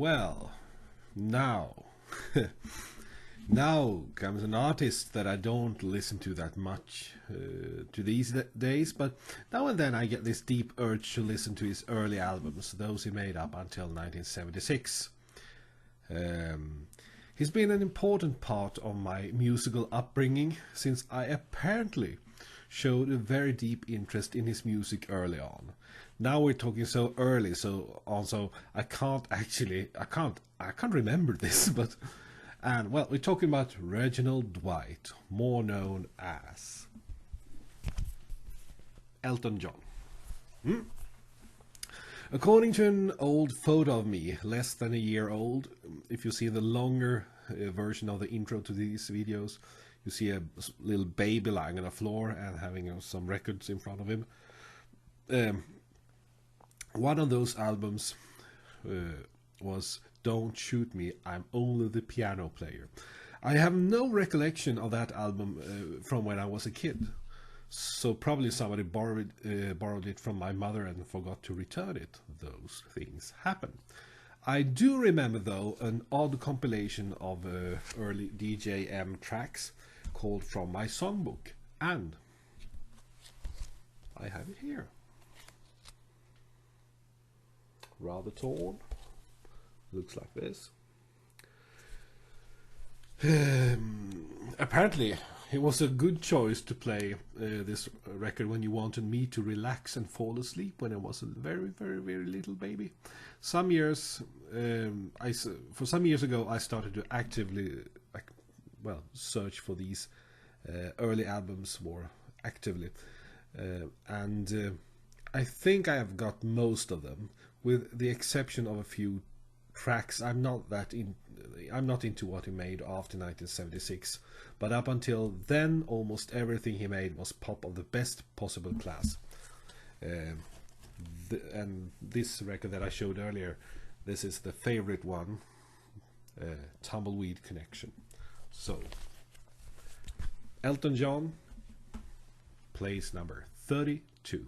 Well, now now comes an artist that I don't listen to that much to these days, but now and then I get this deep urge to listen to his early albums, those he made up until 1976. He's been an important part of my musical upbringing, since I apparently showed a very deep interest in his music early on. Now we're talking so early, so also I can't remember this, but well, we're talking about Reginald Dwight, more known as Elton John. According to an old photo of me, less than a year old, if you see the longer version of the intro to these videos, you see a little baby lying on the floor and having some records in front of him. One of those albums was Don't Shoot Me, I'm Only the Piano Player. I have no recollection of that album from when I was a kid. So probably somebody borrowed it from my mother and forgot to return it. Those things happen. I do remember, though, an odd compilation of early DJM tracks called From My Songbook. And I have it here. Rather torn. Looks like this. Apparently, it was a good choice to play this record when you wanted me to relax and fall asleep when I was a very, very, very little baby. Some years, for some years ago, I started to actively, search for these early albums more actively, and I think I have got most of them, with the exception of a few tracks. I'm not into what he made after 1976, but up until then almost everything he made was pop of the best possible class. And this record that I showed earlier, this is the favorite one, Tumbleweed Connection. So Elton John, place number 32.